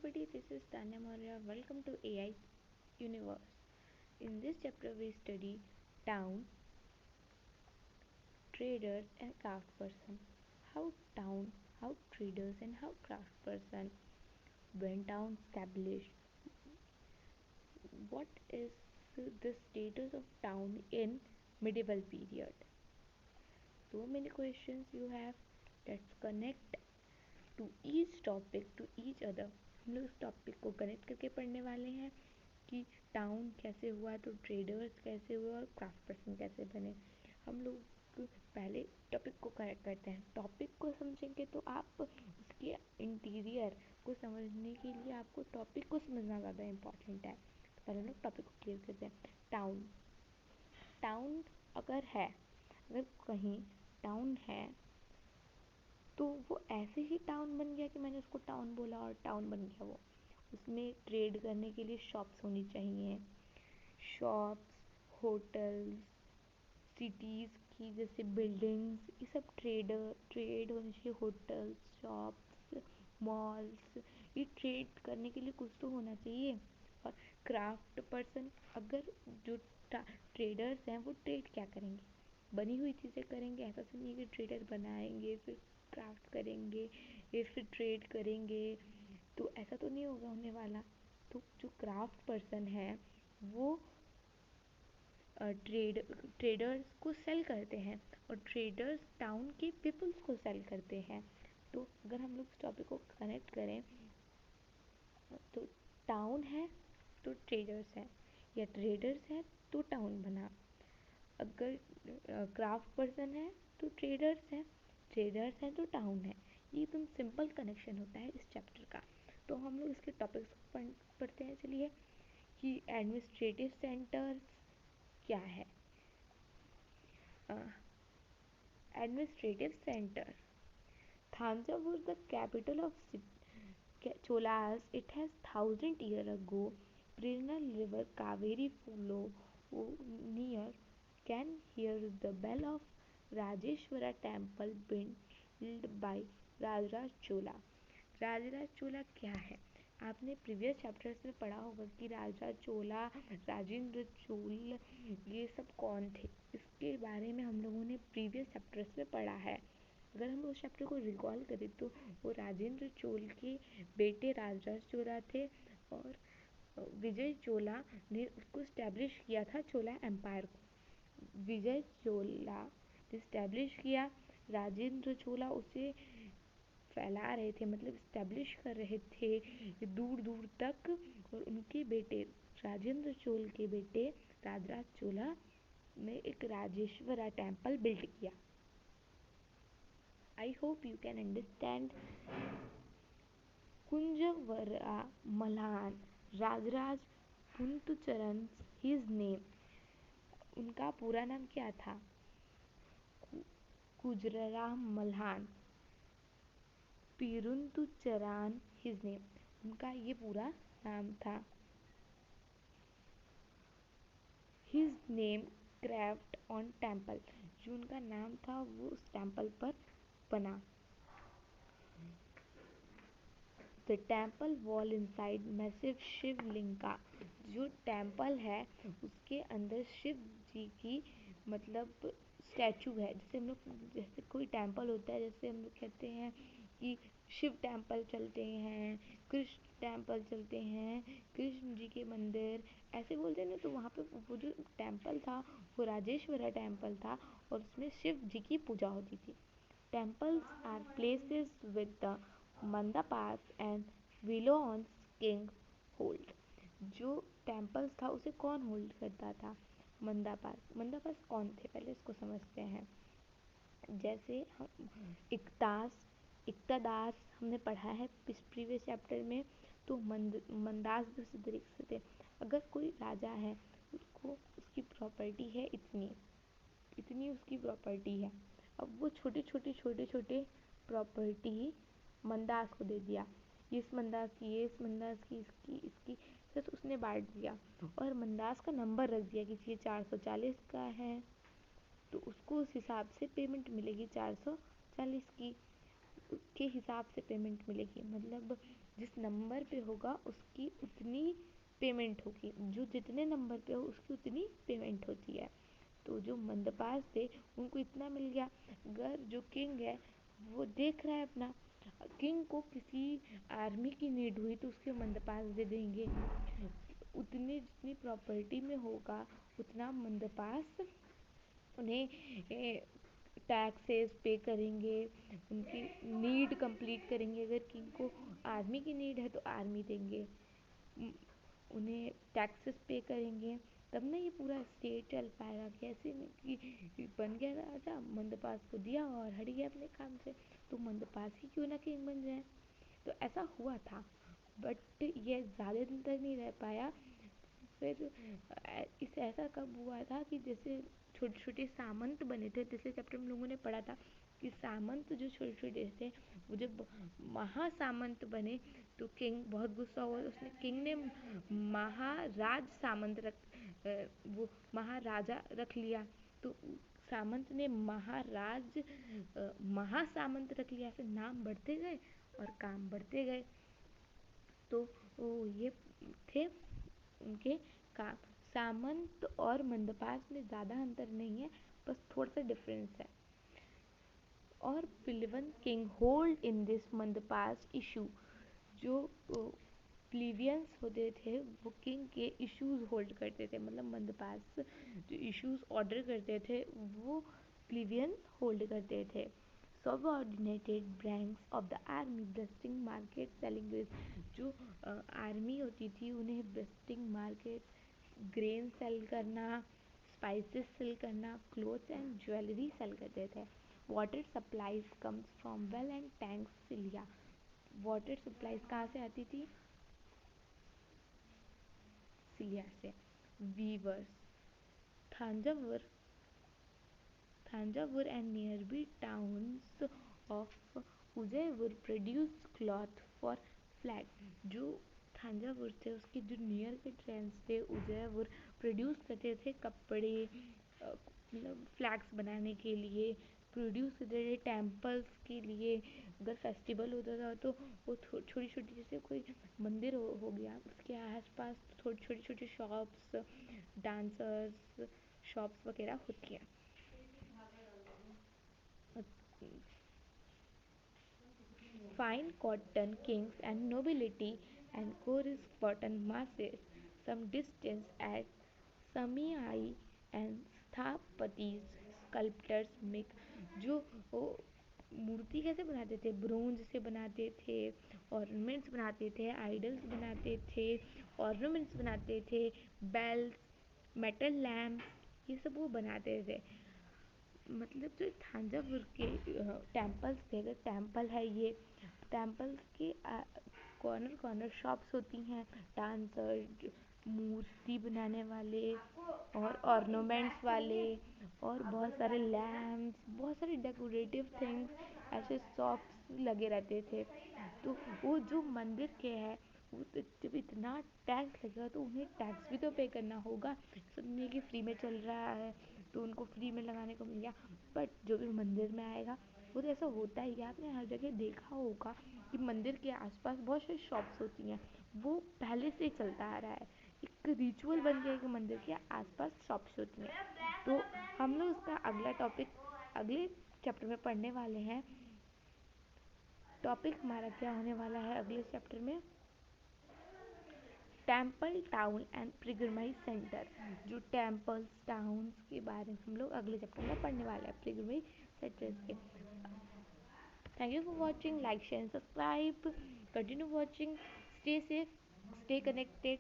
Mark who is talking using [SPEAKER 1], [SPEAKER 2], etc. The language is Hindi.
[SPEAKER 1] everybody, this is Tanya Maurya. Welcome to AI Universe. In this chapter, we study town, traders, and craftsperson. How town, how traders, and how craftsperson went town established. What is the status of town in medieval period? So many questions you have. Let's connect to each topic to each other. हम लोग इस टॉपिक को कनेक्ट करके पढ़ने वाले हैं कि टाउन कैसे हुआ, तो ट्रेडर्स कैसे हुआ और क्राफ्ट पर्सन कैसे बने. हम लोग पहले टॉपिक को कनेक्ट करते हैं. टॉपिक को समझेंगे तो आप उसके इंटीरियर को समझने के लिए आपको टॉपिक को समझना ज़्यादा इम्पॉर्टेंट है. तो पहले हम लोग टॉपिक को क्लियर करते हैं. टाउन टाउन अगर कहीं टाउन है तो वो ऐसे ही टाउन बन गया कि मैंने उसको टाउन बोला और टाउन बन गया वो. उसमें ट्रेड करने के लिए शॉप्स होनी चाहिए. शॉप्स, होटल्स, सिटीज़ की जैसे बिल्डिंग्स, ये सब ट्रेड होनी चाहिए. होटल्स, शॉप्स, मॉल्स, ये ट्रेड करने के लिए कुछ तो होना चाहिए. और क्राफ्ट पर्सन, अगर जो ट्रेडर्स हैं वो ट्रेड क्या करेंगे, बनी हुई चीज़ें करेंगे. ऐसा तो नहीं है कि ट्रेडर बनाएंगे फिर क्राफ्ट करेंगे या फिर ट्रेड करेंगे, तो ऐसा तो नहीं होगा होने वाला. तो जो क्राफ्ट पर्सन है वो ट्रेडर्स को सेल करते हैं और ट्रेडर्स टाउन के पीपल्स को सेल करते हैं. तो अगर हम लोग इस टॉपिक को कनेक्ट करें तो टाउन है तो ट्रेडर्स हैं, या ट्रेडर्स हैं तो टाउन बना. अगर क्राफ्ट पर्सन है तो ट्रेडर्स हैं तो टाउन है. ये एकदम सिंपल कनेक्शन होता है इस चैप्टर का. तो हम लोग इसके टॉपिक्स पढ़ते हैं. चलिए कि एडमिनिस्ट्रेटिव सेंटर्स क्या है. Administrative centre. Thanjavur, the capital of Cholas, it has 1000 years ago. Perennial river Kaveri flow near can hear the bell of Rajeshwara temple built by Rajaraj Chola. Rajaraj Chola क्या है. आपने प्रीवियस चैप्टर्स में पढ़ा होगा कि राजराज चोला, राजेंद्र चोल, ये सब कौन थे. इसके बारे में हम लोगों ने प्रीवियस चैप्टर्स में पढ़ा है. अगर हम उस चैप्टर को रिकॉल करें तो वो राजेंद्र चोल के बेटे राजराज चोला थे और विजय चोला ने उसको इस्टेब्लिश किया था, चोला एम्पायर को. विजय चोला ने इस्टेब्लिश किया, राजेंद्र चोला उसे फैला रहे थे, मतलब इस्टेब्लिश कर रहे थे दूर दूर तक. और उनके बेटे राजेंद्र चोल के बेटे राजराज चोला ने एक राजेश्वरा टेम्पल बिल्ड किया. I hope you can understand. Kunjara Mallan Rajaraj Perunthachan, his name, उनका पूरा नाम क्या था. कुजरा मल्हान पिरुंतुचरान, his name, उनका ये पूरा नाम था. his name carved on temple, जो उनका नाम था वो उस टेम्पल पर बना. The temple wall inside massive Shivalinga, जो टेम्पल है उसके अंदर शिव जी की मतलब स्टैचू है. जैसे हम लोग, जैसे कोई टेम्पल होता है, जैसे हम लोग कहते हैं कि शिव टेम्पल चलते हैं, कृष्ण टेम्पल चलते हैं, कृष्ण जी के मंदिर ऐसे बोलते हैं ना. तो वहाँ पे वो जो टेम्पल था वो राजेश्वरा टेम्पल था और उसमें शिव जी की पूजा होती थी. Temples are places with the mandapas and विलोन्स किंग होल्ड. जो टेम्पल्स था उसे कौन होल्ड करता था. मंदापास कौन थे, पहले इसको समझते हैं. जैसे हम इक्तादास हमने पढ़ा है प्रीवियस चैप्टर में, तो मंदास भी उसी तरीके से थे. अगर कोई राजा है उसको उसकी प्रॉपर्टी है इतनी उसकी प्रॉपर्टी है. अब वो छोटे प्रॉपर्टी मंदास को दे दिया. इस मंदास की, इस मंदास की, इसकी फिर उसने बांट दिया और मंदास का नंबर रख दिया कि ये 440 का है, तो उसको उस हिसाब से पेमेंट मिलेगी. 440 की उसके हिसाब से पेमेंट मिलेगी. मतलब जिस नंबर पे होगा उसकी उतनी पेमेंट होगी, जो जितने नंबर पे हो उसकी उतनी पेमेंट होती है। तो जो मंदपास थे उनको इतना मिल गया। अगर जो किंग है वो देख रहा है अपना, किंग को किसी आर्मी की नीड हुई तो उसके मंदपास दे देंगे, उतनी जितनी प्रॉपर्टी में होगा उतना मंदपास उन्हें टैक्सेस पे करेंगे, उनकी नीड कंप्लीट करेंगे। अगर किंग को आर्मी की नीड है तो आर्मी देंगे, उन्हें टैक्सेस पे करेंगे, तब ना ये पूरा स्टेट चल पाएगा। कैसे नहीं कि बन गया राजा, मंदपास को दिया और हट गया अपने काम से, तो मंदपास ही क्यों ना किंग बन जाए। तो ऐसा हुआ था, बट ये ज़्यादा दिन तक नहीं रह पाया। फिर इस ऐसा कब हुआ था कि जैसे छोटे छोटे सामंत बने थे, पिछले चैप्टर में लोगों ने पढ़ा था कि सामंत जो छोटे छोटे थे वो जब महासामंत बने तो किंग बहुत गुस्सा हुआ, उसने किंग ने महाराज सामंत वो महाराजा रख लिया। तो सामंत ने महाराज महासामंत रख लिया। ऐसे नाम बढ़ते गए और काम बढ़ते गए। तो ये थे उनके काम। सामंत और मंदपास में ज़्यादा अंतर नहीं है, बस थोड़ा सा डिफरेंस है। और प्लीवन king hold in this mandapas issue, जो प्लीवियंस होते थे वो किंग के इश्यूज होल्ड करते थे, मतलब मंदपास जो इश्यूज ऑर्डर करते थे वो प्लीवियंस होल्ड करते थे। Subordinated ranks of the army bustling market selling grains, जो आर्मी होती थी उन्हें ब्रस्टिंग मार्केट, ग्रेन सेल करना, स्पाइसेस सेल करना, क्लोथ्स एंड ज्वेलरी सेल करते थे। Water supplies comes from well and tanks सिलिया, वाटर सप्लाईज कहाँ से आती थी, सिलिया से। Weavers, Thanjavur Thanjavur and nearby towns of Udaipur produce cloth for flag, जो थांजावुर थे उसके जो नियर के ट्रेंड्स थे उदयपुर प्रोड्यूस करते थे कपड़े, मतलब फ्लैग्स बनाने के लिए प्रोड्यूस करते थे, टेम्पल्स के लिए। अगर फेस्टिवल होता था तो वो छोटी छोटी, जैसे कोई मंदिर हो गया उसके आसपास थोड़ी छोटी छोटी शॉप्स, डांसर्स शॉप्स वगैरह होती हैं। Fine cotton kings and nobility and coarse cotton masses some distance at Samyai and Sthapatis sculptors make, जो वो मूर्ति कैसे बनाते थे, ब्रोंज से बनाते थे, ऑर्नामेंट्स बनाते थे, आइडल्स बनाते थे, ऑर्नामेंट्स बनाते थे, बेल्स, मेटल लैम्प्स, ये सब वो बनाते थे। मतलब जो थांजावुर के टेम्पल्स थे, अगर टेम्पल है ये, टेम्पल्स के कॉर्नर कॉर्नर शॉप्स होती हैं, डांसर, मूर्ति बनाने वाले और ऑर्नामेंट्स वाले, और बहुत सारे लैम्प्स, बहुत सारे डेकोरेटिव थिंग्स, ऐसे शॉप्स लगे रहते थे। तो वो जो मंदिर के है वो जब इतना टैक्स लगेगा तो उन्हें टैक्स भी तो पे करना होगा, सुनने कि फ्री में चल रहा है तो उनको फ्री में लगाने को मिल गया। बट जो भी मंदिर में आएगा वो तो ऐसा होता ही है, आपने हर जगह देखा होगा कि मंदिर के आसपास बहुत सारी शॉप्स होती हैं, वो पहले से चलता आ रहा है, एक रिचुअल बन गया है कि मंदिर के आसपास शॉप्स होती हैं। तो हम लोग उसका अगला टॉपिक अगले चैप्टर में पढ़ने वाले हैं। टॉपिक हमारा क्या होने वाला है अगले चैप्टर में, temple town and pilgrimage centre, जो टेम्पल्स टाउन्स के बारे में हम लोग अगले चैप्टर में पढ़ने वाले हैं, पिलग्रिमेज सेंटर्स के। Thank you for watching, like share and subscribe, continue watching, stay safe, stay connected.